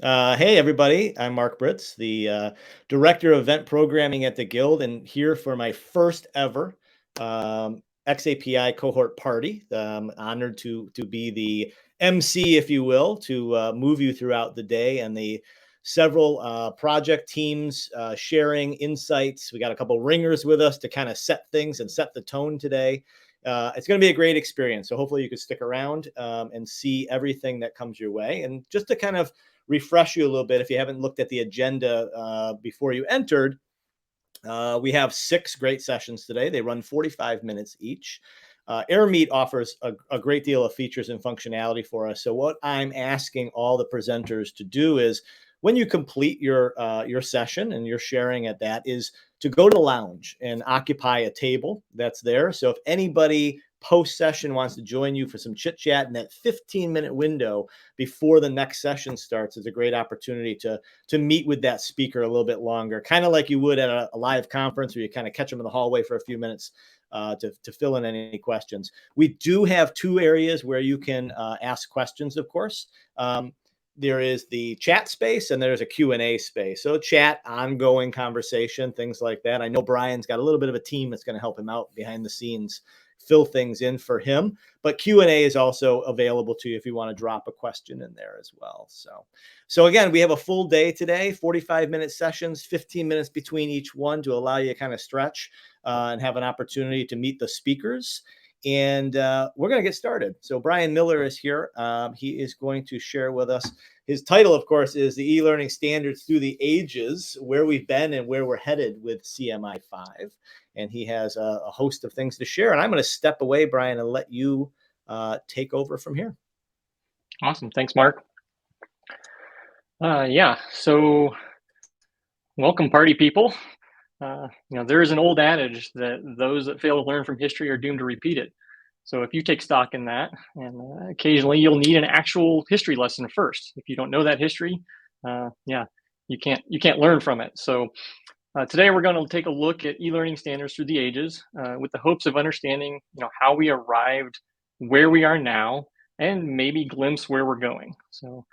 Hey, everybody. I'm Mark Britz, the Director of Event Programming at the Guild, and here for my first ever xAPI cohort party. Honored to be the MC, if you will, to move you throughout the day and the several project teams sharing insights. We got a couple ringers with us to kind of set things and set the tone today. It's going to be a great experience. So hopefully you can stick around and see everything that comes your way. And just to kind of refresh you a little bit, if you haven't looked at the agenda before you entered, we have 6 great sessions today. They run 45 minutes each. AirMeet offers a great deal of features and functionality for us. So what I'm asking all the presenters to do is, when you complete your session and you're sharing at that, is to go to the lounge and occupy a table that's there. So if anybody post-session wants to join you for some chit-chat in that 15-minute window before the next session starts, is a great opportunity to meet with that speaker a little bit longer, kind of like you would at a live conference where you kind of catch them in the hallway for a few minutes to fill in any questions. We do have 2 areas where you can ask questions, of course. There is the chat space and there's a Q&A space. So chat, ongoing conversation, things like that. I know Brian's got a little bit of a team that's going to help him out behind the scenes, fill things in for him. But Q&A is also available to you if you want to drop a question in there as well. So again, we have a full day today, 45-minute sessions, 15 minutes between each one to allow you to kind of stretch and have an opportunity to meet the speakers. And we're going to get started. So Brian Miller is here. He is going to share with us. His title, of course, is the e-learning standards through the ages, where we've been and where we're headed with CMI5. And he has a host of things to share. And I'm going to step away, Brian, and let you take over from here. Awesome. Thanks, Mark. Yeah, so welcome, party people. There is an old adage that those that fail to learn from history are doomed to repeat it. So if you take stock in that, and occasionally you'll need an actual history lesson first. If you don't know that history, you can't learn from it. So today we're going to take a look at e-learning standards through the ages with the hopes of understanding how we arrived where we are now and maybe glimpse where we're going. So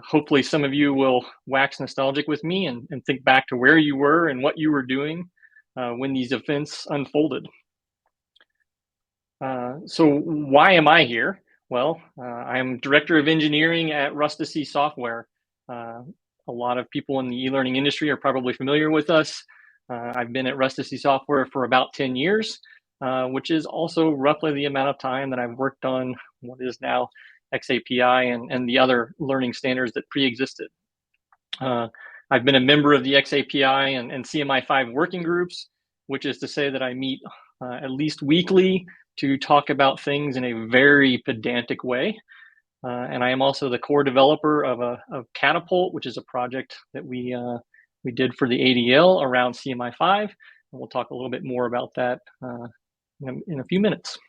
hopefully some of you will wax nostalgic with me and think back to where you were and what you were doing when these events unfolded. So why am I here? Well, I'm Director of Engineering at Rustici Software. A lot of people in the e-learning industry are probably familiar with us. I've been at Rustici Software for about 10 years, which is also roughly the amount of time that I've worked on what is now xAPI and the other learning standards that pre-existed. I've been a member of the xAPI and cmi5 working groups, which is to say that I meet at least weekly to talk about things in a very pedantic way. And I am also the core developer of Catapult, which is a project that we did for the ADL around CMI5. And we'll talk a little bit more about that in a few minutes.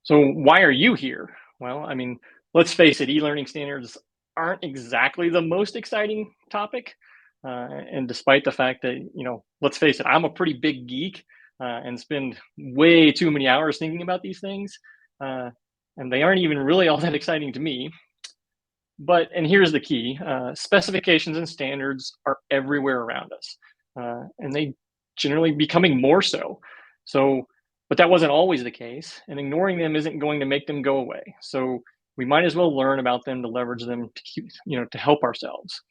So why are you here? Well, I mean, let's face it, e-learning standards aren't exactly the most exciting topic. And despite the fact that, let's face it, I'm a pretty big geek and spend way too many hours thinking about these things. And they aren't even really all that exciting to me. And here's the key, specifications and standards are everywhere around us. And they generally becoming more so. But that wasn't always the case, and ignoring them isn't going to make them go away. So we might as well learn about them to leverage them to keep, to help ourselves.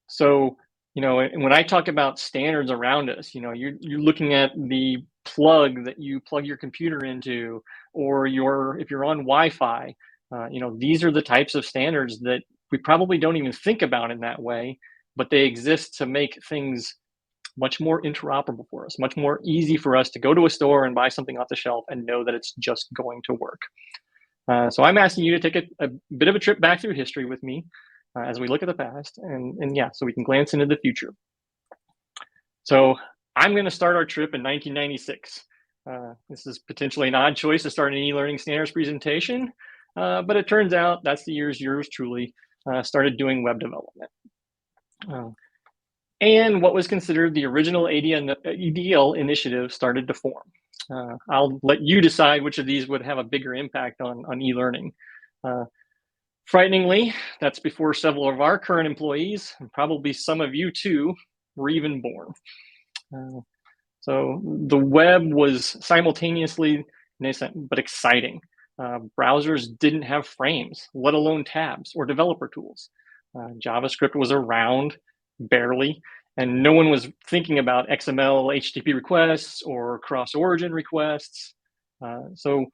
So, when I talk about standards around us, you're looking at the plug that you plug your computer into, or if you're on Wi-Fi, these are the types of standards that we probably don't even think about in that way, but they exist to make things much more interoperable for us, much more easy for us to go to a store and buy something off the shelf and know that it's just going to work. So I'm asking you to take a bit of a trip back through history with me as we look at the past, and so we can glance into the future. So I'm going to start our trip in 1996. This is potentially an odd choice to start an e-learning standards presentation, but it turns out that's the years yours truly started doing web development. And what was considered the original ADL initiative started to form. I'll let you decide which of these would have a bigger impact on e-learning. Frighteningly, that's before several of our current employees, and probably some of you too, were even born. So the web was simultaneously nascent but exciting. Browsers didn't have frames, let alone tabs or developer tools. JavaScript was around, barely, and no one was thinking about XML HTTP requests or cross-origin requests. So,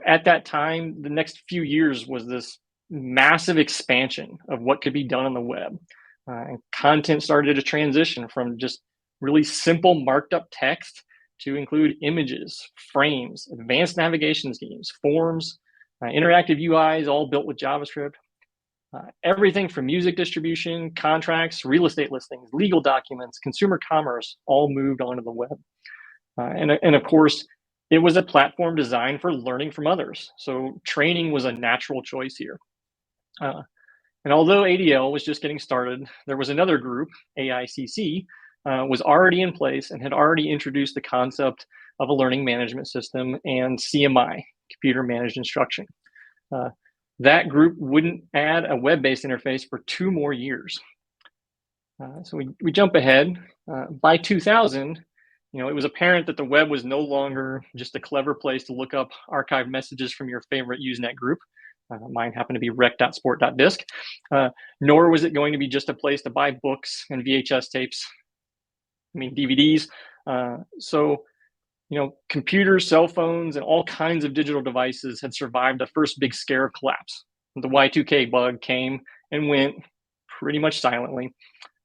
at that time, the next few years was this massive expansion of what could be done on the web. And content started to transition from just really simple marked up text to include images, frames, advanced navigation schemes, forms, interactive UIs, all built with JavaScript. Everything from music distribution, contracts, real estate listings, legal documents, consumer commerce, all moved onto the web. And of course, it was a platform designed for learning from others. So training was a natural choice here. And although ADL was just getting started, there was another group, AICC, was already in place and had already introduced the concept of a learning management system and CMI, computer managed instruction. That group wouldn't add a web-based interface for 2 more years. So we jump ahead. By 2000, it was apparent that the web was no longer just a clever place to look up archived messages from your favorite Usenet group. Mine happened to be rec.sport.disc. Nor was it going to be just a place to buy books and VHS tapes. DVDs. So, computers, cell phones, and all kinds of digital devices had survived the first big scare of collapse. The Y2K bug came and went pretty much silently,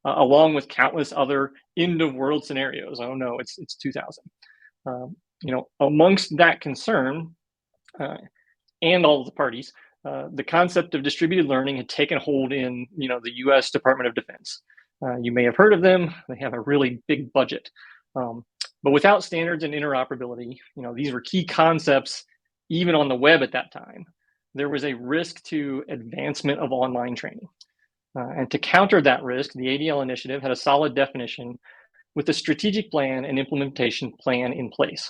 along with countless other end-of-world scenarios. Oh no, it's 2000. Amongst that concern, and all of the parties, the concept of distributed learning had taken hold in, the U.S. Department of Defense. You may have heard of them. They have a really big budget. But without standards and interoperability, these were key concepts even on the web at that time. There was a risk to advancement of online training. And to counter that risk, the ADL initiative had a solid definition with a strategic plan and implementation plan in place.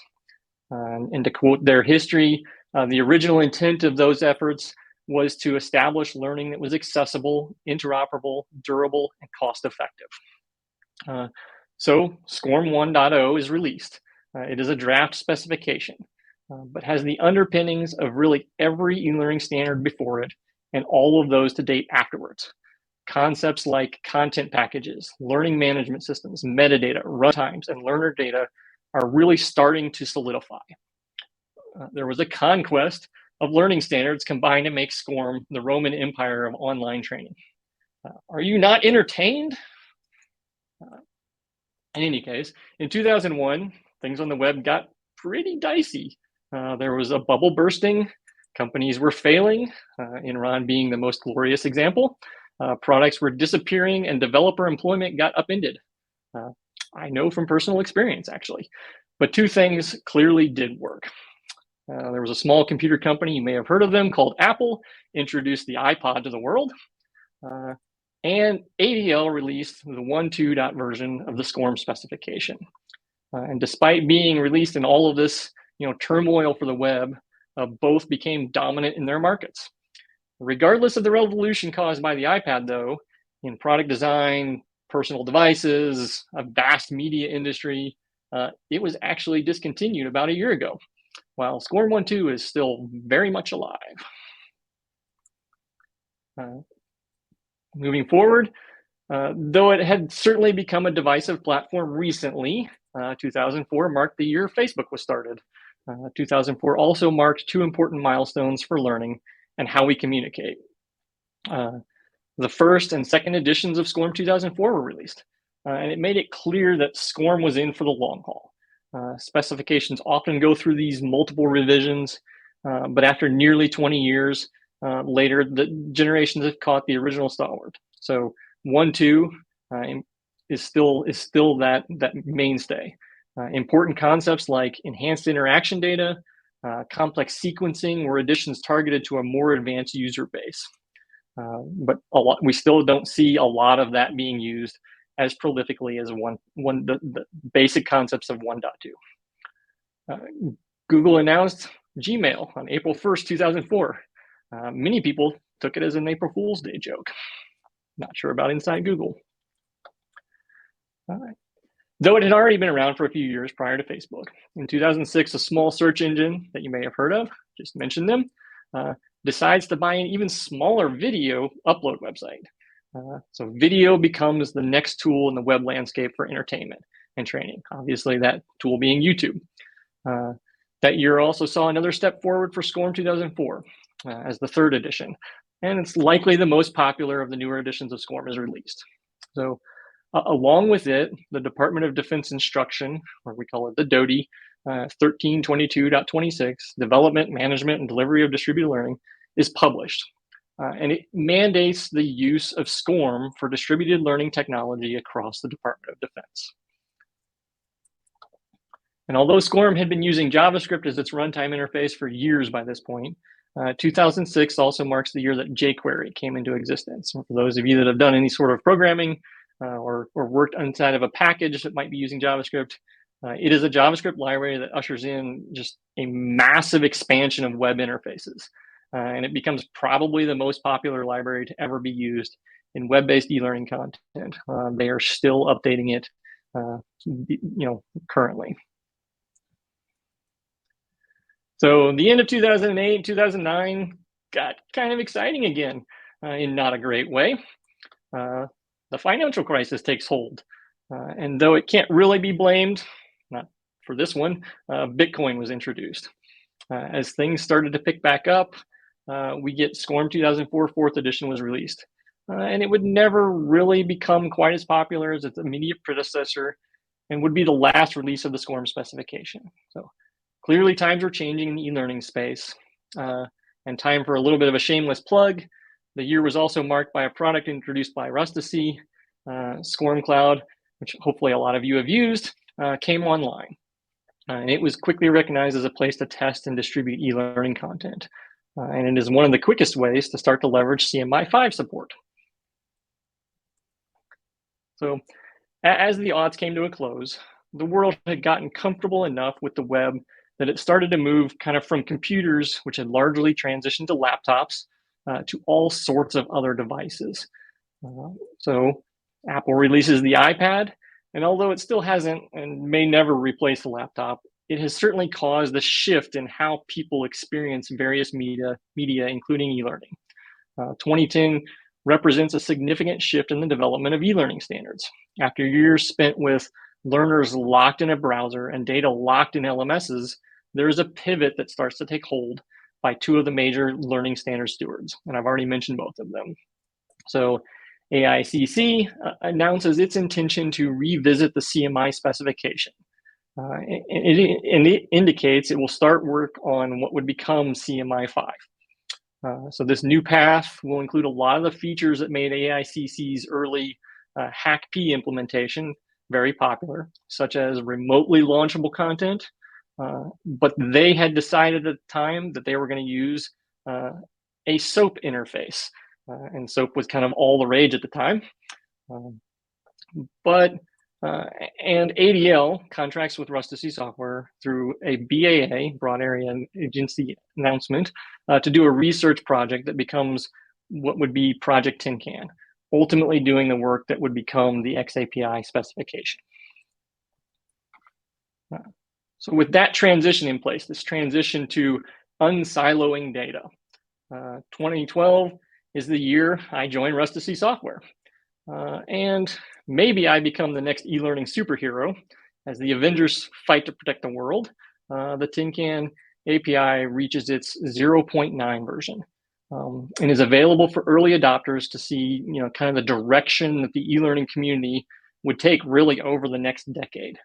And to quote their history, the original intent of those efforts was to establish learning that was accessible, interoperable, durable, and cost-effective. So SCORM 1.0 is released. It is a draft specification, but has the underpinnings of really every e-learning standard before it and all of those to date afterwards. Concepts like content packages, learning management systems, metadata, runtimes, and learner data are really starting to solidify. There was a conquest of learning standards combined to make SCORM the Roman Empire of online training. Are you not entertained? In any case, in 2001, things on the web got pretty dicey. There was a bubble bursting. Companies were failing, Enron being the most glorious example. Products were disappearing and developer employment got upended. I know from personal experience, actually. But 2 things clearly did work. There was a small computer company, you may have heard of them, called Apple, introduced the iPod to the world. And ADL released the 1.2 version of the SCORM specification. And despite being released in all of this turmoil for the web, both became dominant in their markets. Regardless of the revolution caused by the iPad, though, in product design, personal devices, a vast media industry, it was actually discontinued about a year ago, while SCORM 1.2 is still very much alive. Moving forward, though it had certainly become a divisive platform recently, 2004 marked the year Facebook was started. 2004 also marked 2 important milestones for learning and how we communicate. The first and second editions of SCORM 2004 were released, and it made it clear that SCORM was in for the long haul. Specifications often go through these multiple revisions, but after nearly 20 years later, the generations have caught the original stalwart. So 1.2 is still that mainstay. Important concepts like enhanced interaction data, complex sequencing, were additions targeted to a more advanced user base. But we still don't see a lot of that being used as prolifically as the basic concepts of 1.2. Google announced Gmail on April 1st, 2004. Many people took it as an April Fool's Day joke. Not sure about inside Google. All right. Though it had already been around for a few years prior to Facebook. In 2006, a small search engine that you may have heard of, just mentioned them, decides to buy an even smaller video upload website. So video becomes the next tool in the web landscape for entertainment and training, obviously that tool being YouTube. That year also saw another step forward for SCORM 2004 as the third edition, and it's likely the most popular of the newer editions of SCORM is released. So along with it, the Department of Defense Instruction, or we call it the DoD, 1322.26, Development, Management, and Delivery of Distributed Learning, is published. And it mandates the use of SCORM for distributed learning technology across the Department of Defense. And although SCORM had been using JavaScript as its runtime interface for years by this point, 2006 also marks the year that jQuery came into existence. For those of you that have done any sort of programming or worked inside of a package that might be using JavaScript, it is a JavaScript library that ushers in just a massive expansion of web interfaces. And it becomes probably the most popular library to ever be used in web-based e-learning content. They are still updating it, currently. So the end of 2008, 2009 got kind of exciting again in not a great way. The financial crisis takes hold. And though it can't really be blamed, not for this one, Bitcoin was introduced. As things started to pick back up, we get SCORM 2004 4th edition was released. And it would never really become quite as popular as its immediate predecessor and would be the last release of the SCORM specification. So clearly times were changing in the e-learning space. And time for a little bit of a shameless plug. The year was also marked by a product introduced by Rustasy, SCORM Cloud, which hopefully a lot of you have used, came online. And it was quickly recognized as a place to test and distribute e-learning content. And it is one of the quickest ways to start to leverage cmi5 support. So as the odds came to a close, the world had gotten comfortable enough with the web that it started to move kind of from computers, which had largely transitioned to laptops, to all sorts of other devices. So Apple releases the iPad, and although it still hasn't and may never replace the laptop, it has certainly caused a shift in how people experience various media including e-learning. 2010 represents a significant shift in the development of e-learning standards. After years spent with learners locked in a browser and data locked in LMSs, there is a pivot that starts to take hold by two of the major learning standard stewards, and I've already mentioned both of them. So AICC announces its intention to revisit the CMI specification. And it indicates it will start work on what would become CMI5. So this new path will include a lot of the features that made AICC's early xAPI implementation very popular, such as remotely launchable content. But they had decided at the time that they were going to use a SOAP interface. And SOAP was kind of all the rage at the time. And ADL contracts with Rustasy Software through a BAA, Broad Area Agency announcement, to do a research project that becomes what would be Project Tin Can, ultimately doing the work that would become the xAPI specification. So with that transition in place, this transition to unsiloing data, 2012 is the year I joined Rustasy Software. And maybe I become the next e-learning superhero as the Avengers fight to protect the world. The Tin Can API reaches its 0.9 version and is available for early adopters to see, kind of the direction that the e-learning community would take really over the next decade.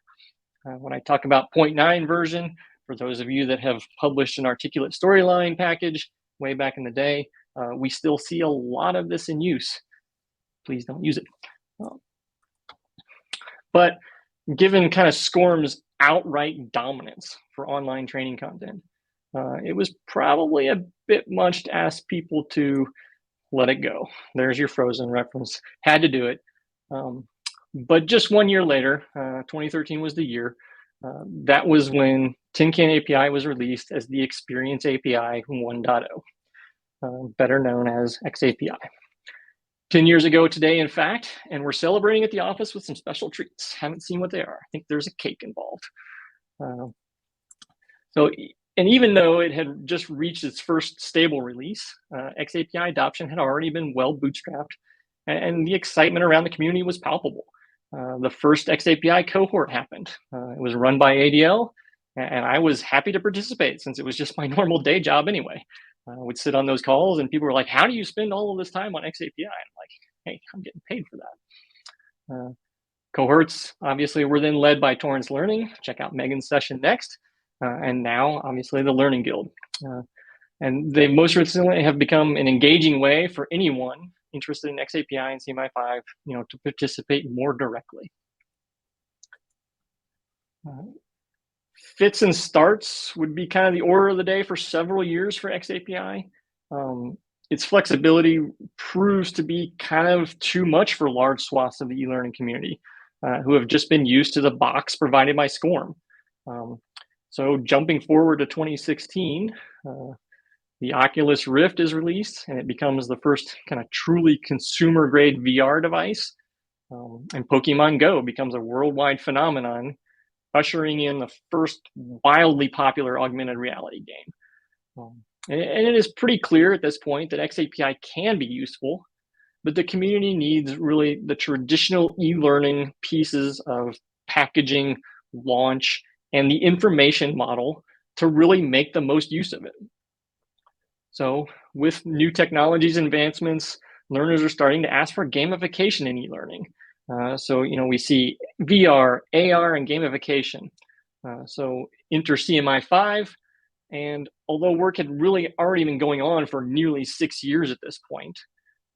When I talk about 0.9 version, for those of you that have published an articulate storyline package way back in the day, we still see a lot of this in use. Please don't use it. But given kind of SCORM's outright dominance for online training content, it was probably a bit much to ask people to let it go. There's your Frozen reference. Had to do it. But just 1 year later, 2013 was the year, that was when Tin Can API was released as the Experience API 1.0. better known as xAPI. 10 years ago today, in fact, and we're celebrating at the office with some special treats. Haven't seen what they are. I think there's a cake involved. And even though it had just reached its first stable release, xAPI adoption had already been well bootstrapped, and the excitement around the community was palpable. The first xAPI cohort happened. It was run by ADL, and I was happy to participate since it was just my normal day job anyway. I would sit on those calls and people were like, how do you spend all of this time on xAPI? And I'm like, hey, I'm getting paid for that. Cohorts obviously were then led by Torrance Learning. Check out Megan's session next. And now obviously the Learning Guild. And they most recently have become an engaging way for anyone interested in xAPI and cmi5, to participate more directly. Fits and starts would be kind of the order of the day for several years for xAPI. Its flexibility proves to be kind of too much for large swaths of the e-learning community who have just been used to the box provided by SCORM. So jumping forward to 2016, the Oculus Rift is released and it becomes the first kind of truly consumer grade VR device. And Pokemon Go becomes a worldwide phenomenon, ushering in the first wildly popular augmented reality game. And it is pretty clear at this point that xAPI can be useful, but the community needs really the traditional e-learning pieces of packaging, launch, and the information model to really make the most use of it. So with new technologies and advancements, learners are starting to ask for gamification in e-learning. So we see VR, AR, and gamification. So enter cmi5, and although work had really already been going on for nearly 6 years at this point,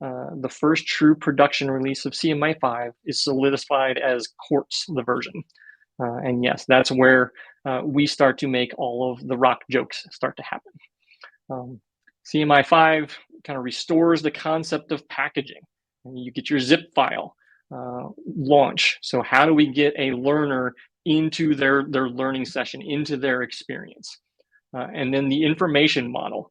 the first true production release of cmi5 is solidified as Quartz, the version. And yes, that's where we start to make all of the rock jokes start to happen. cmi5 kind of restores the concept of packaging. And you get your zip file launch. So how do we get a learner into their learning session, into their experience? And then the information model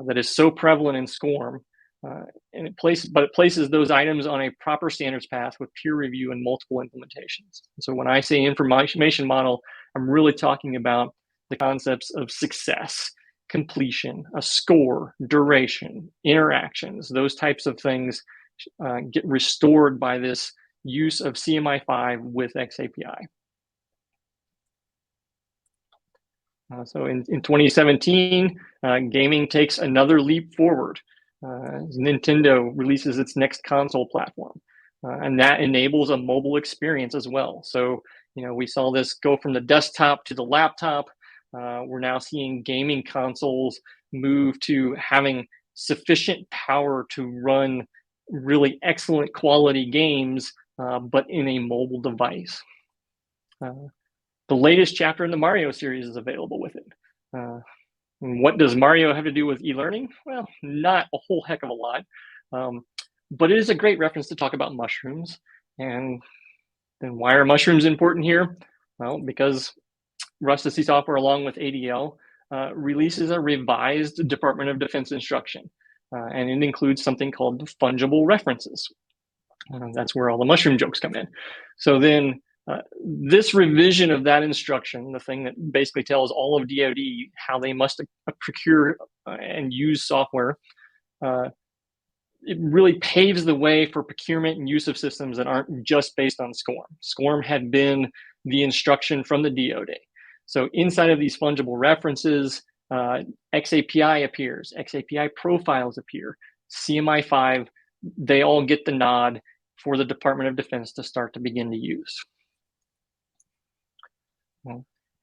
that is so prevalent in SCORM, and it places those items on a proper standards path with peer review and multiple implementations. So when I say information model, I'm really talking about the concepts of success, completion, a score, duration, interactions. Those types of things get restored by this use of cmi5 with xAPI. So in 2017, gaming takes another leap forward. Nintendo releases its next console platform, and that enables a mobile experience as well. So, we saw this go from the desktop to the laptop. We're now seeing gaming consoles move to having sufficient power to run really excellent quality games, but in a mobile device. The latest chapter in the Mario series is available with it. And what does Mario have to do with e-learning? Well, not a whole heck of a lot, but it is a great reference to talk about mushrooms. And then why are mushrooms important here? Well, because Rust.C Software, along with ADL, releases a revised Department of Defense instruction, and it includes something called fungible references. That's where all the mushroom jokes come in. So then this revision of that instruction, the thing that basically tells all of DoD how they must procure and use software, it really paves the way for procurement and use of systems that aren't just based on SCORM. SCORM had been the instruction from the DoD. So inside of these fungible references, xAPI appears, xAPI profiles appear, cmi5, they all get the nod for the Department of Defense to start to begin to use.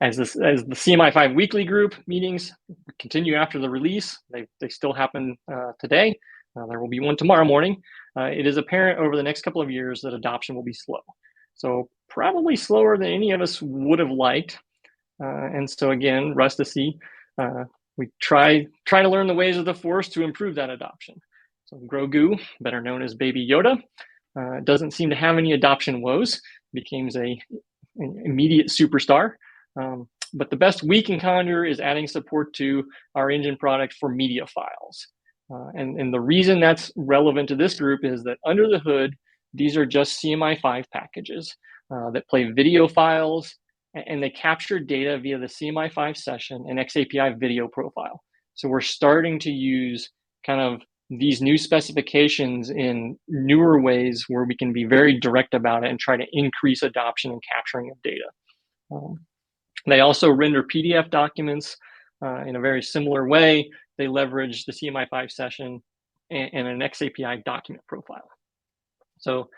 As the cmi5 weekly group meetings continue after the release, they still happen today. There will be one tomorrow morning. It is apparent over the next couple of years that adoption will be slow. So probably slower than any of us would have liked. And so again, Rust.C, we try to learn the ways of the Force to improve that adoption. So Grogu, better known as Baby Yoda, doesn't seem to have any adoption woes, becomes an immediate superstar. But the best we can conjure is adding support to our engine product for media files. And the reason that's relevant to this group is that under the hood, these are just CMI5 packages that play video files, and they capture data via the CMI5 session and xAPI video profile. So we're starting to use kind of these new specifications in newer ways where we can be very direct about it and try to increase adoption and capturing of data. They also render PDF documents in a very similar way. They leverage the CMI5 session and an xAPI document profile. So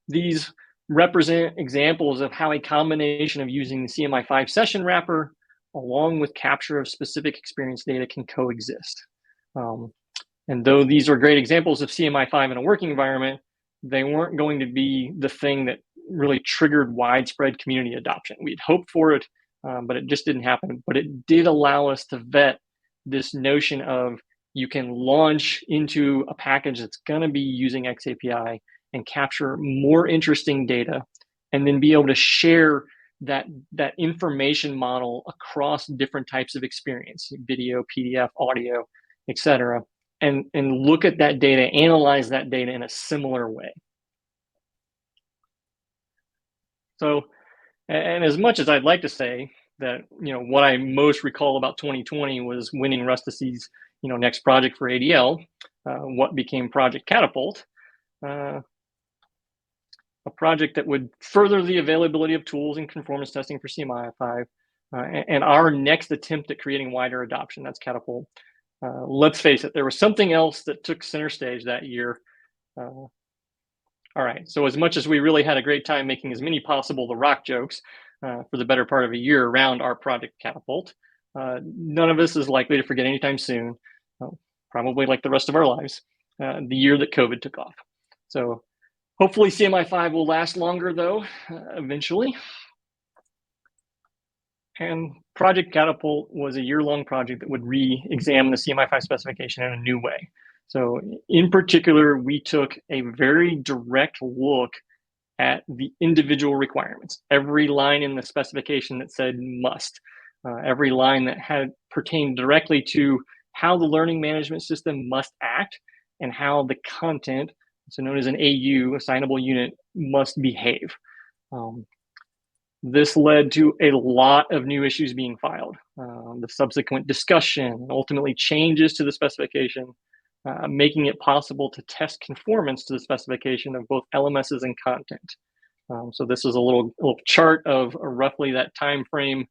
these represent examples of how a combination of using the CMI5 session wrapper along with capture of specific experience data can coexist. And though these are great examples of CMI5 in a working environment, they weren't going to be the thing that really triggered widespread community adoption. We'd hoped for it, but it just didn't happen. But it did allow us to vet this notion of you can launch into a package that's going to be using xAPI and capture more interesting data, and then be able to share that information model across different types of experience, video, PDF, audio, etc., and look at that data, analyze that data in a similar way. So, and as much as I'd like to say that, what I most recall about 2020 was winning Rusticy's, next project for ADL, what became Project Catapult, a project that would further the availability of tools and conformance testing for CMI5, and our next attempt at creating wider adoption. That's Catapult. Let's face it, there was something else that took center stage that year. All right, so as much as we really had a great time making as many possible The Rock jokes for the better part of a year around our Project Catapult, none of us is likely to forget anytime soon, probably like the rest of our lives, the year that COVID took off. So hopefully CMI5 will last longer though, eventually. And Project Catapult was a year-long project that would re-examine the CMI5 specification in a new way. So in particular, we took a very direct look at the individual requirements. Every line in the specification that said must, every line that had pertained directly to how the learning management system must act and how the content, so known as an AU, assignable unit, must behave. This led to a lot of new issues being filed, the subsequent discussion, ultimately changes to the specification, making it possible to test conformance to the specification of both LMSs and content. So this is a little chart of roughly that time frame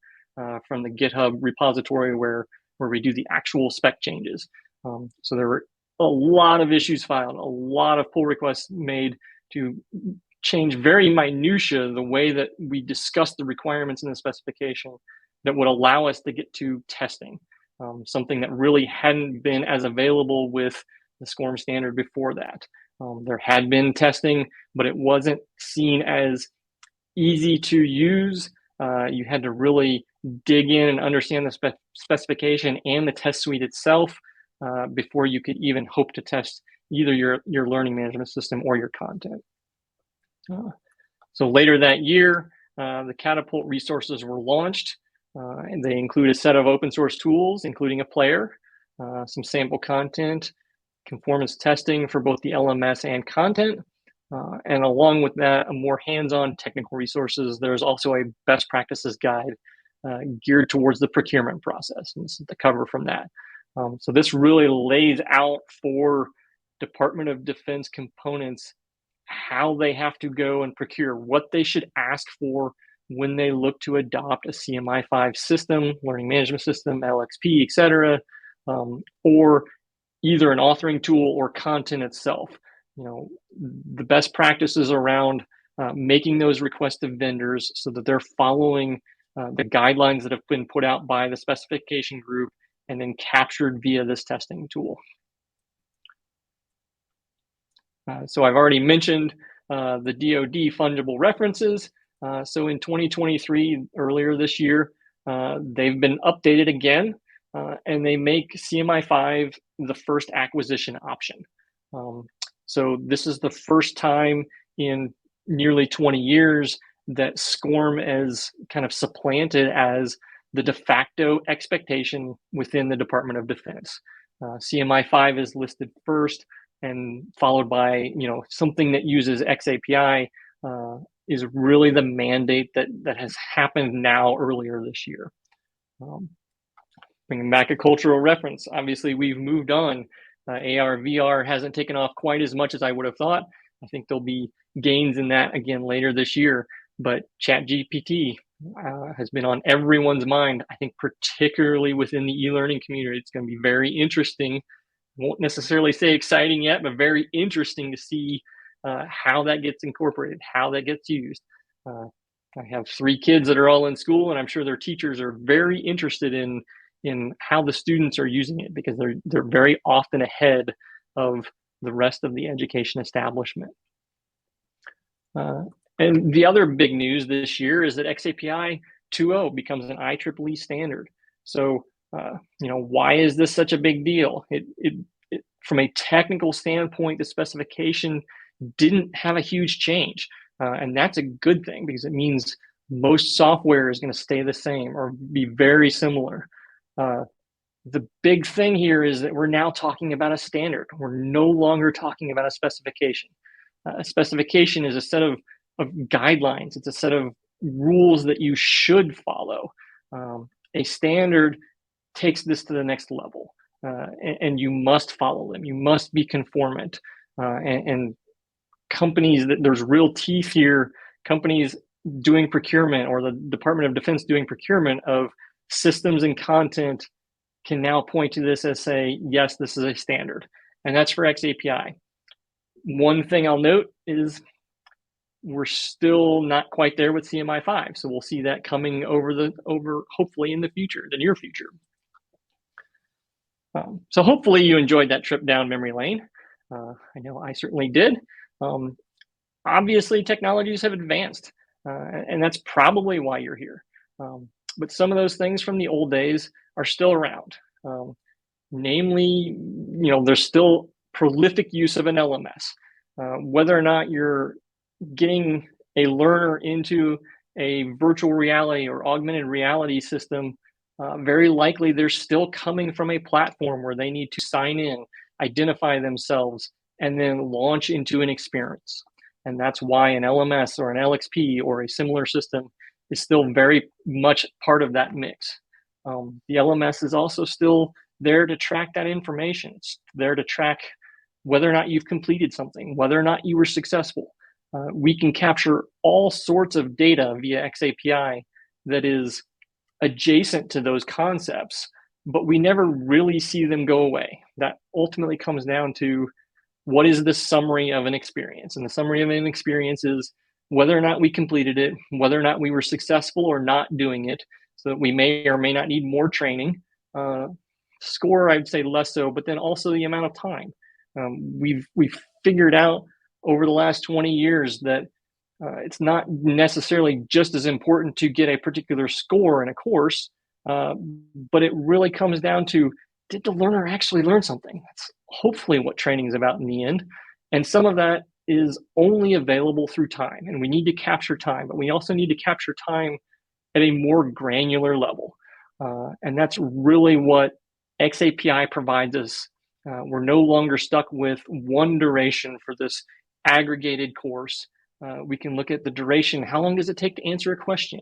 from the GitHub repository where we do the actual spec changes. So there were a lot of issues filed, a lot of pull requests made to change very minutiae the way that we discuss the requirements in the specification that would allow us to get to testing, something that really hadn't been as available with the SCORM standard before that. There had been testing, but it wasn't seen as easy to use. You had to really dig in and understand the specification and the test suite itself before you could even hope to test either your learning management system or your content. So later that year, the Catapult resources were launched, and they include a set of open source tools, including a player, some sample content, conformance testing for both the LMS and content, and along with that, a more hands-on technical resources. There's also a best practices guide geared towards the procurement process, and this is the cover from that. So this really lays out for Department of Defense components how they have to go and procure, what they should ask for when they look to adopt a CMI5 system, learning management system, LXP, etc., or either an authoring tool or content itself. The best practices around making those requests to vendors so that they're following the guidelines that have been put out by the specification group and then captured via this testing tool. So I've already mentioned the DoD fungible references. So in 2023, earlier this year, they've been updated again, and they make CMI5 the first acquisition option. So this is the first time in nearly 20 years that SCORM is kind of supplanted as the de facto expectation within the Department of Defense. CMI5 is listed first, and followed by something that uses xAPI is really the mandate that has happened now earlier this year. Bringing back a cultural reference, obviously we've moved on. AR, VR hasn't taken off quite as much as I would have thought. I think there'll be gains in that again later this year, but ChatGPT has been on everyone's mind. I think particularly within the e-learning community, it's going to be very interesting. Won't necessarily say exciting yet, but very interesting to see how that gets incorporated, how that gets used. I have 3 kids that are all in school, and I'm sure their teachers are very interested in how the students are using it, because they're very often ahead of the rest of the education establishment. And the other big news this year is that xAPI 2.0 becomes an IEEE standard. So, why is this such a big deal? From a technical standpoint, the specification didn't have a huge change. And that's a good thing, because it means most software is going to stay the same or be very similar. The big thing here is that we're now talking about a standard. We're no longer talking about a specification. A specification is a set of guidelines. It's a set of rules that you should follow. A standard takes this to the next level, and you must follow them. You must be conformant. And companies, there's real teeth here. Companies doing procurement, or the Department of Defense doing procurement of systems and content, can now point to this as say, yes, this is a standard, and that's for xAPI. One thing I'll note is we're still not quite there with CMI5, so we'll see that coming over hopefully in the future, the near future. So hopefully you enjoyed that trip down memory lane. I know I certainly did. Obviously, technologies have advanced, and that's probably why you're here. But some of those things from the old days are still around. Namely, there's still prolific use of an LMS. Whether or not you're getting a learner into a virtual reality or augmented reality system, very likely they're still coming from a platform where they need to sign in, identify themselves, and then launch into an experience. And that's why an LMS or an LXP or a similar system is still very much part of that mix. The LMS is also still there to track that information. It's there to track whether or not you've completed something, whether or not you were successful. We can capture all sorts of data via xAPI that is adjacent to those concepts, but we never really see them go away. That ultimately comes down to what is the summary of an experience. And the summary of an experience is whether or not we completed it, whether or not we were successful or not doing it, so that we may or may not need more training. Score, I'd say less so, but then also the amount of time. We've figured out over the last 20 years that it's not necessarily just as important to get a particular score in a course, but it really comes down to, did the learner actually learn something? That's hopefully what training is about in the end. And some of that is only available through time, and we need to capture time, but we also need to capture time at a more granular level. And that's really what xAPI provides us. We're no longer stuck with one duration for this aggregated course. We can look at the duration. How long does it take to answer a question?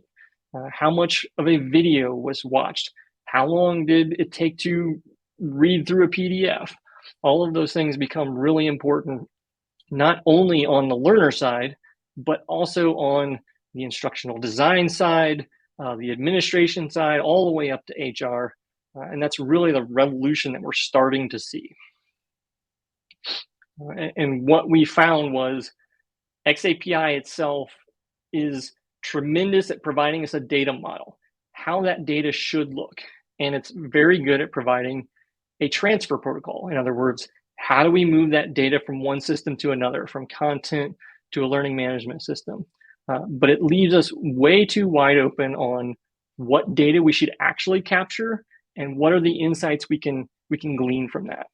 How much of a video was watched? How long did it take to read through a PDF? All of those things become really important, not only on the learner side, but also on the instructional design side, the administration side, all the way up to HR. And that's really the revolution that we're starting to see. And what we found was xAPI itself is tremendous at providing us a data model, how that data should look. And it's very good at providing a transfer protocol. In other words, how do we move that data from one system to another, from content to a learning management system? But it leaves us way too wide open on what data we should actually capture and what are the insights we can glean from that.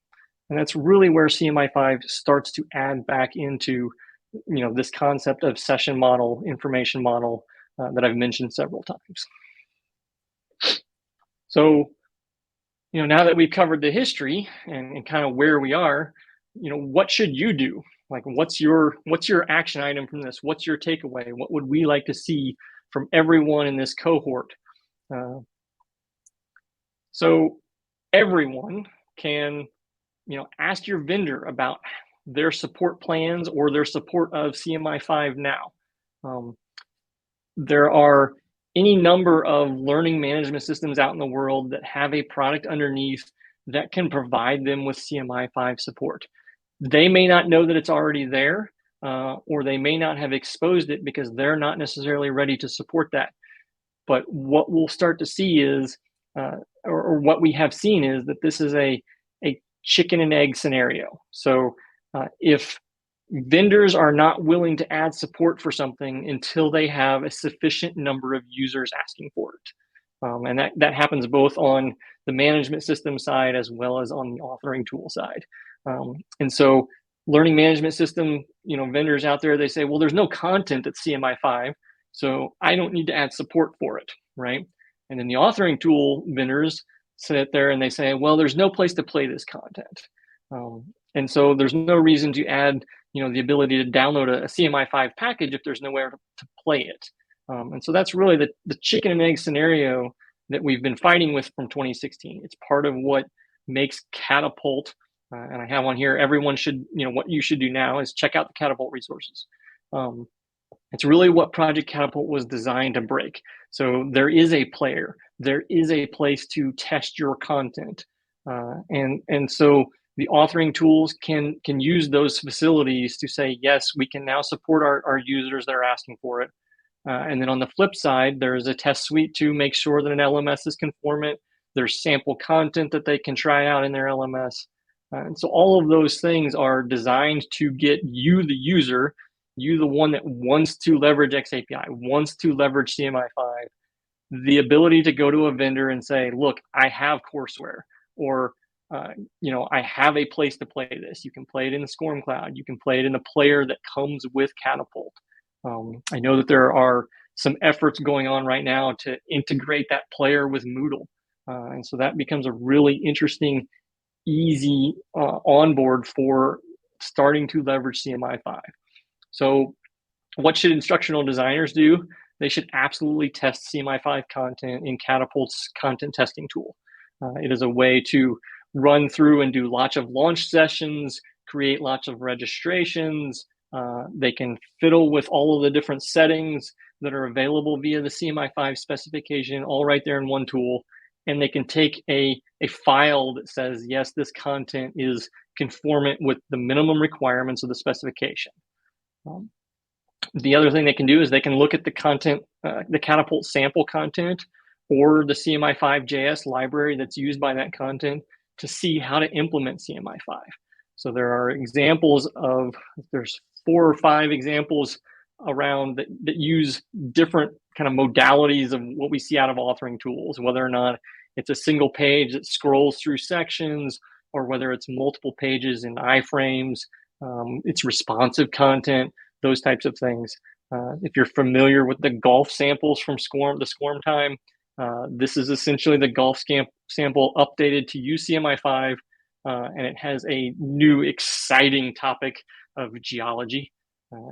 And that's really where CMI5 starts to add back into this concept of session model, information model that I've mentioned several times. So now that we've covered the history and kind of where we are, what should you do? Like, what's your action item from this? What's your takeaway? What would we like to see from everyone in this cohort? So everyone can, ask your vendor about their support plans or their support of CMI5 now. There are any number of learning management systems out in the world that have a product underneath that can provide them with CMI5 support. They may not know that it's already there, or they may not have exposed it because they're not necessarily ready to support that. But what we'll start to see is, or what we have seen is that this is a chicken and egg scenario. So if vendors are not willing to add support for something until they have a sufficient number of users asking for it. And that happens both on the management system side as well as on the authoring tool side. And so learning management system, vendors out there, they say, well, there's no content at CMI5, so I don't need to add support for it, right? And then the authoring tool vendors sit there and they say, well, there's no place to play this content. And so there's no reason to add, the ability to download a CMI5 package if there's nowhere to play it. And so that's really the chicken and egg scenario that we've been fighting with from 2016. It's part of what makes Catapult, and I have on here, everyone should, what you should do now is check out the Catapult resources. It's really what Project Catapult was designed to break. So there is a player, there is a place to test your content. And so the authoring tools can use those facilities to say, yes, we can now support our users that are asking for it. And then on the flip side, there's a test suite to make sure that an LMS is conformant. There's sample content that they can try out in their LMS. And so all of those things are designed to get you, the user, you, the one that wants to leverage xAPI, wants to leverage CMI5, the ability to go to a vendor and say, look, I have courseware, or I have a place to play this. You can play it in the SCORM Cloud. You can play it in a player that comes with Catapult. I know that there are some efforts going on right now to integrate that player with Moodle. And so that becomes a really interesting, easy onboard for starting to leverage CMI5. So what should instructional designers do? They should absolutely test CMI5 content in Catapult's content testing tool. It is a way to run through and do lots of launch sessions, create lots of registrations. They can fiddle with all of the different settings that are available via the CMI5 specification, all right there in one tool. And they can take a file that says, yes, this content is conformant with the minimum requirements of the specification. The other thing they can do is they can look at the content, the Catapult sample content, or the CMI5JS library that's used by that content to see how to implement CMI5. So there are examples of, there's 4 or 5 examples around that use different kind of modalities of what we see out of authoring tools, whether or not it's a single page that scrolls through sections, or whether it's multiple pages in iframes, it's responsive content, those types of things. If you're familiar with the golf samples from the SCORM time, this is essentially the golf sample updated to use CMI5, and it has a new exciting topic of geology.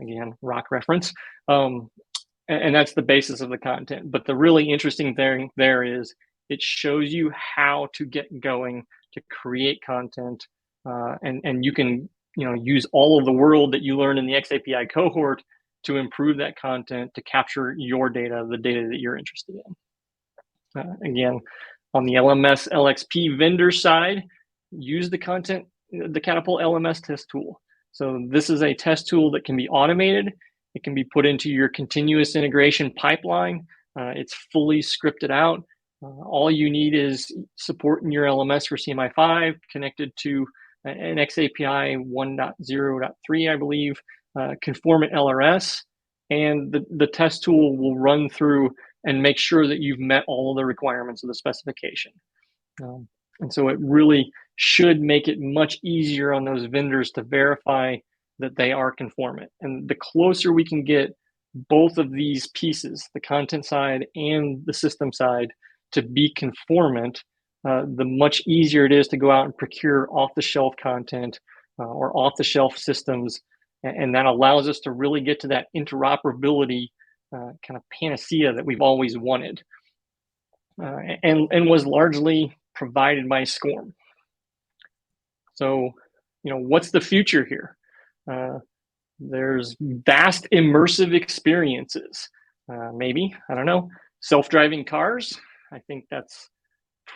Again, rock reference. And that's the basis of the content. But the really interesting thing there is it shows you how to get going to create content, and you can use all of the world that you learned in the xAPI cohort to improve that content to capture your data, the data that you're interested in. Again, on the LMS LXP vendor side, use the Catapult LMS test tool. So this is a test tool that can be automated. It can be put into your continuous integration pipeline. It's fully scripted out. All you need is support in your LMS for CMI5 connected to an xAPI 1.0.3, I believe, conformant LRS, and the test tool will run through and make sure that you've met all of the requirements of the specification. And so it really should make it much easier on those vendors to verify that they are conformant. And the closer we can get both of these pieces, the content side and the system side, to be conformant, the much easier it is to go out and procure off-the-shelf content or off-the-shelf systems. And that allows us to really get to that interoperability kind of panacea that we've always wanted, and was largely provided by SCORM. So, what's the future here? There's vast immersive experiences. Maybe, I don't know, self-driving cars. I think that's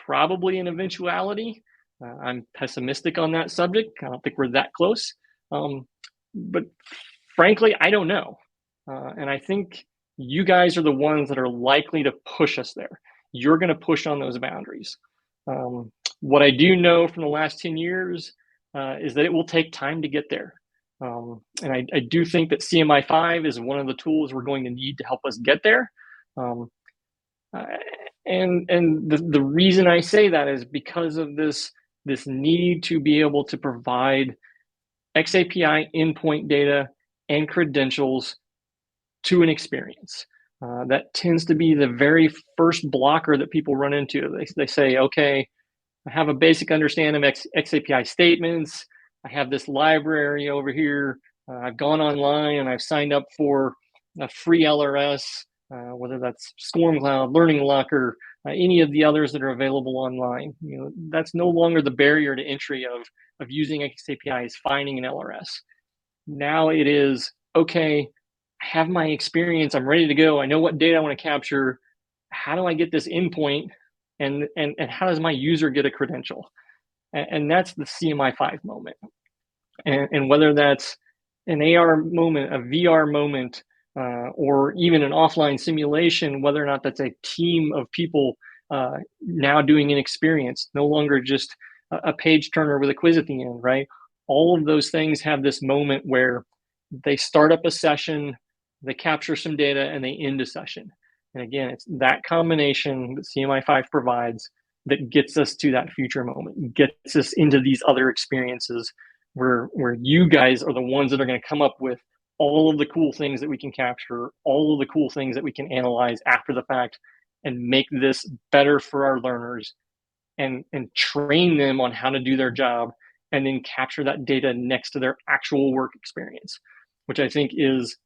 probably an eventuality. I'm pessimistic on that subject. I don't think we're that close. But frankly, I don't know. And I think you guys are the ones that are likely to push us there. You're going to push on those boundaries. What I do know from the last 10 years is that it will take time to get there. And I do think that cmi5 is one of the tools we're going to need to help us get there. And the reason I say that is because of this need to be able to provide xAPI endpoint data and credentials to an experience. That tends to be the very first blocker that people run into. They say, okay, I have a basic understanding of xAPI statements. I have this library over here. I've gone online and I've signed up for a free LRS, whether that's SCORM Cloud, Learning Locker, any of the others that are available online. That's no longer the barrier to entry of using xAPI is finding an LRS. Now it is, okay, I have my experience, I'm ready to go, I know what data I want to capture. How do I get this endpoint? And how does my user get a credential? And that's the cmi5 moment. And whether that's an AR moment, a VR moment, or even an offline simulation, whether or not that's a team of people now doing an experience, no longer just a page turner with a quiz at the end, right? All of those things have this moment where they start up a session, they capture some data, and they end a session. And again, it's that combination that cmi5 provides that gets us to that future moment, gets us into these other experiences where you guys are the ones that are going to come up with all of the cool things that we can capture, all of the cool things that we can analyze after the fact, and make this better for our learners and train them on how to do their job, and then capture that data next to their actual work experience, which I think is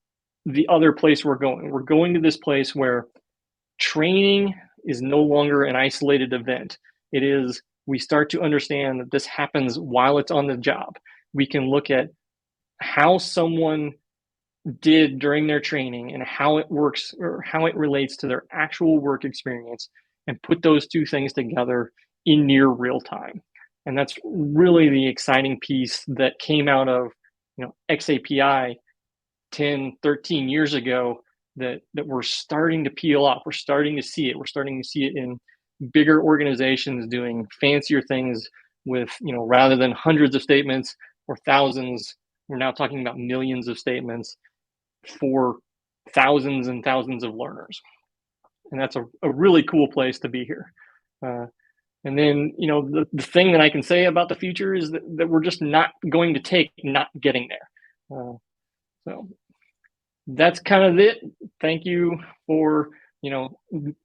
the other place we're going. We're going to this place where training is no longer an isolated event. It is, we start to understand that this happens while it's on the job. We can look at how someone did during their training and how it works or how it relates to their actual work experience, and put those two things together in near real time. And that's really the exciting piece that came out of xAPI 10, 13 years ago that we're starting to peel off. We're starting to see it. We're starting to see it in bigger organizations doing fancier things with, rather than hundreds of statements or thousands, we're now talking about millions of statements for thousands and thousands of learners. And that's a really cool place to be here. And then, the thing that I can say about the future is that we're just not going to take not getting there. So that's kind of it. Thank you for,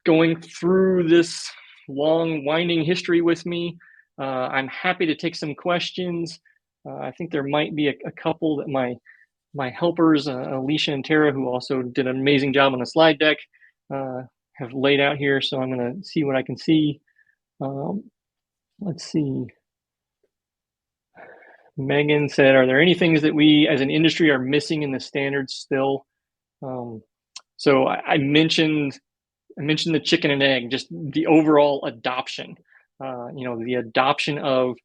going through this long, winding history with me. I'm happy to take some questions. I think there might be a couple that my helpers, Alicia and Tara, who also did an amazing job on the slide deck, have laid out here. So I'm going to see what I can see. Let's see. Megan said, are there any things that we as an industry are missing in the standards still? So I mentioned the chicken and egg, just the overall adoption, the adoption of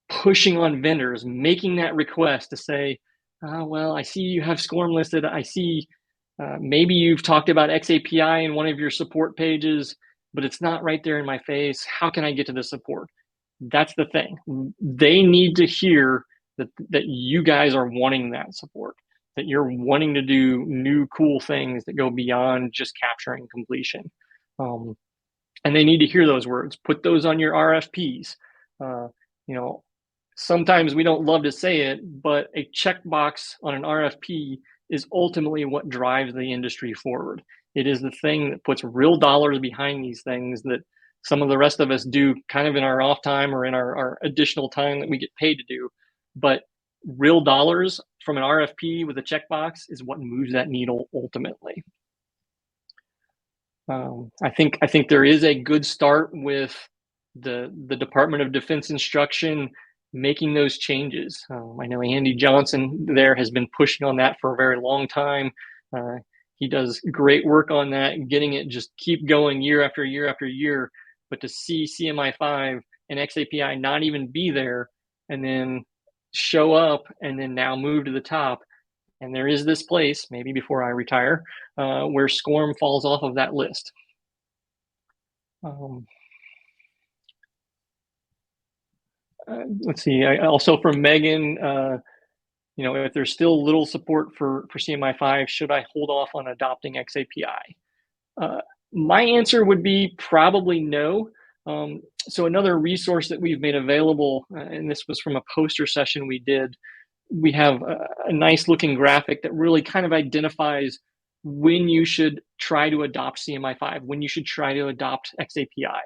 pushing on vendors, making that request to say, well, I see you have SCORM listed. I see maybe you've talked about xAPI in one of your support pages, but it's not right there in my face. How can I get to the support? That's the thing. They need to hear that you guys are wanting that support, that you're wanting to do new cool things that go beyond just capturing completion. And they need to hear those words. Put those on your RFPs. Sometimes we don't love to say it, but a checkbox on an RFP is ultimately what drives the industry forward. It is the thing that puts real dollars behind these things that some of the rest of us do kind of in our off time or in our additional time that we get paid to do. But real dollars from an RFP with a checkbox is what moves that needle ultimately. I think there is a good start with the Department of Defense instruction making those changes. I know Andy Johnson there has been pushing on that for a very long time. He does great work on that, getting it just keep going year after year after year. But to see CMI5 and xAPI not even be there and then show up and then now move to the top, and there is this place, maybe before I retire, where SCORM falls off of that list. Let's see, also from Megan, you know, if there's still little support for CMI5, should I hold off on adopting xAPI? My answer would be probably no. So another resource that we've made available, and this was from a poster session we did, we have a nice looking graphic that really kind of identifies when you should try to adopt CMI5, when you should try to adopt xAPI.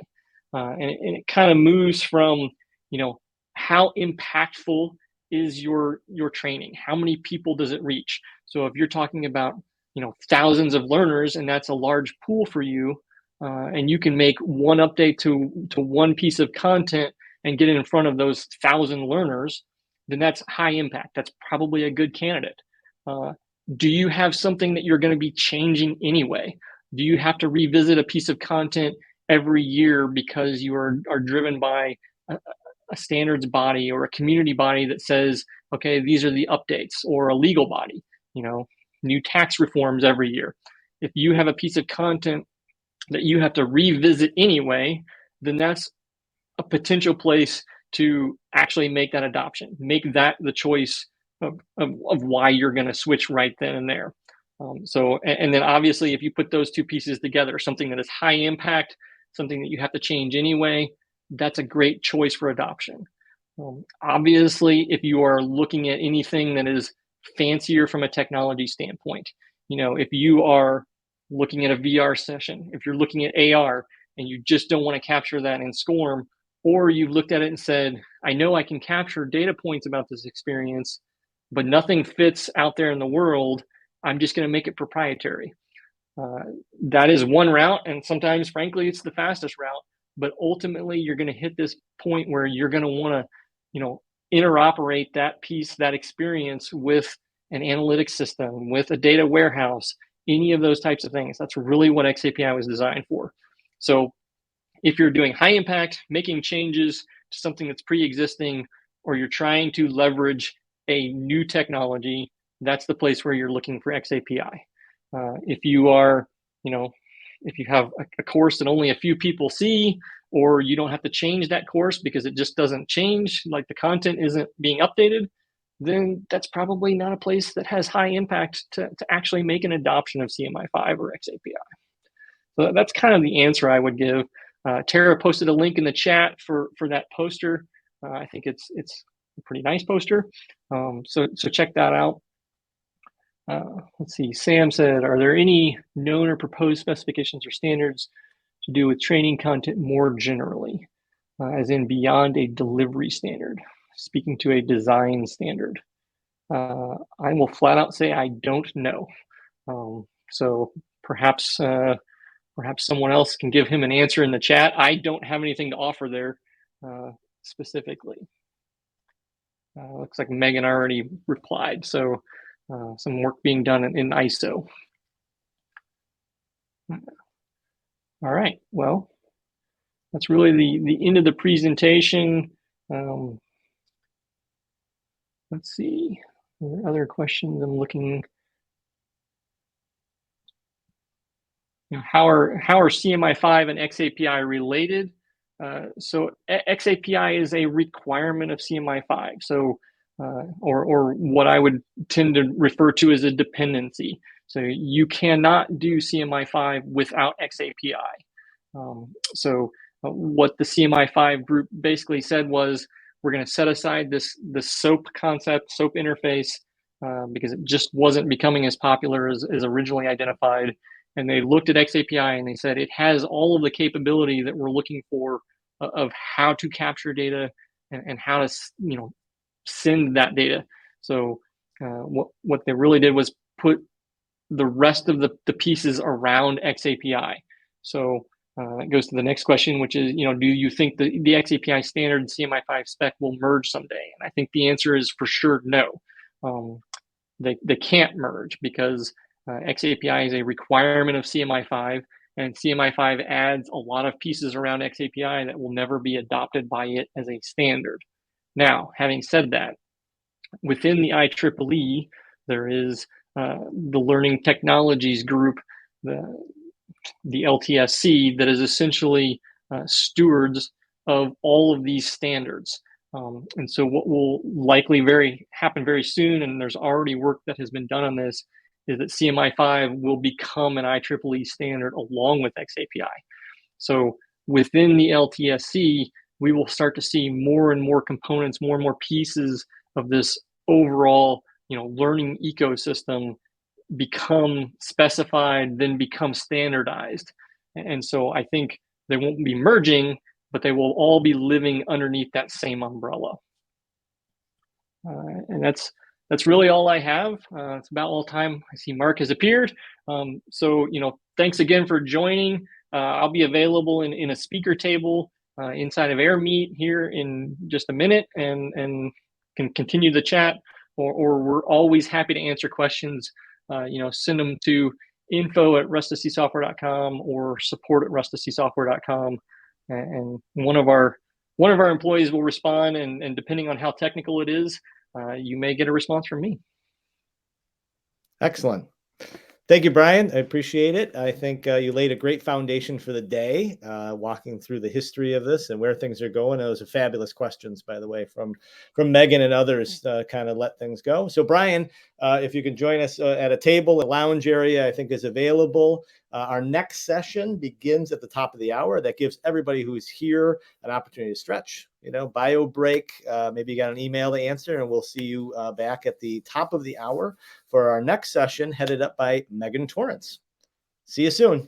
And it kind of moves from, you know, how impactful is your training? How many people does it reach? So if you're talking about, you know, thousands of learners and that's a large pool for you, and you can make one update to one piece of content and get it in front of those 1,000 learners, then that's high impact. That's probably a good candidate. Do you have something that you're going to be changing anyway? Do you have to revisit a piece of content every year because you are driven by a standards body or a community body that says, okay, these are the updates, or a legal body, you know, new tax reforms every year? If you have a piece of content that you have to revisit anyway, then that's a potential place to actually make that adoption, make that the choice of why you're going to switch right then and there. And then obviously, if you put those two pieces together, something that is high impact, something that you have to change anyway, that's a great choice for adoption. Obviously, if you are looking at anything that is fancier from a technology standpoint, you know, if you are looking at a VR session, if you're looking at AR and you just don't want to capture that in SCORM, or you've looked at it and said, I know I can capture data points about this experience, but nothing fits out there in the world, I'm just going to make it proprietary. That is one route, and sometimes, frankly, it's the fastest route. But ultimately, you're going to hit this point where you're going to want to, you know, interoperate that piece, that experience with an analytics system, with a data warehouse, any of those types of things. That's really what xAPI was designed for. So if you're doing high impact, making changes to something that's pre-existing, or you're trying to leverage a new technology, that's the place where you're looking for xAPI. If you are, you know, if you have a course that only a few people see, or you don't have to change that course because it just doesn't change, like the content isn't being updated, then that's probably not a place that has high impact to actually make an adoption of CMI5 or xAPI. So that's kind of the answer I would give. Tara posted a link in the chat for that poster. I think it's a pretty nice poster. So check that out. Let's see, Sam said, are there any known or proposed specifications or standards to do with training content more generally, as in beyond a delivery standard, speaking to a design standard? I will flat out say I don't know. So perhaps someone else can give him an answer in the chat. I don't have anything to offer there specifically. Looks like Megan already replied. So some work being done in ISO. All right, well, that's really the end of the presentation. Let's see, are there other questions? I'm looking. You know, how are CMI5 and xAPI related? So xAPI is a requirement of CMI5. So, or what I would tend to refer to as a dependency. So you cannot do CMI5 without xAPI. So what the CMI5 group basically said was, we're going to set aside this SOAP concept, SOAP interface, because it just wasn't becoming as popular as originally identified. and they looked at xAPI and they said it has all of the capability that we're looking for of how to capture data and how to send that data. So what they really did was put the rest of the pieces around xAPI. So that goes to the next question, which is, do you think the xAPI standard and CMI5 spec will merge someday? And I think the answer is for sure no. They can't merge because xAPI is a requirement of CMI5, and CMI5 adds a lot of pieces around xAPI that will never be adopted by it as a standard. Now, having said that, within the IEEE, there is the Learning Technologies Group, the LTSC, that is essentially stewards of all of these standards. And so what will likely happen very soon, and there's already work that has been done on this, is that CMI5 will become an IEEE standard along with xAPI. So within the LTSC, we will start to see more and more components, more and more pieces of this overall, learning ecosystem become specified, then become standardized. And so I think they won't be merging, but they will all be living underneath that same umbrella. And that's really all I have. It's about all time. I see Mark has appeared. So, thanks again for joining. I'll be available in a speaker table inside of AirMeet here in just a minute, and can continue the chat, or we're always happy to answer questions. Send them to info@rusticysoftware.com or support@rusticysoftware.com, and one of our employees will respond, and depending on how technical it is, you may get a response from me. Excellent. Thank you, Brian. I appreciate it. I think you laid a great foundation for the day, walking through the history of this and where things are going. Those are fabulous questions, by the way, from Megan and others to kind of let things go. So, Brian, if you can join us at a table, a lounge area, I think is available. Our next session begins at the top of the hour. That gives everybody who's here an opportunity to stretch, bio break. Maybe you got an email to answer, and we'll see you back at the top of the hour for our next session, headed up by Megan Torrance. See you soon.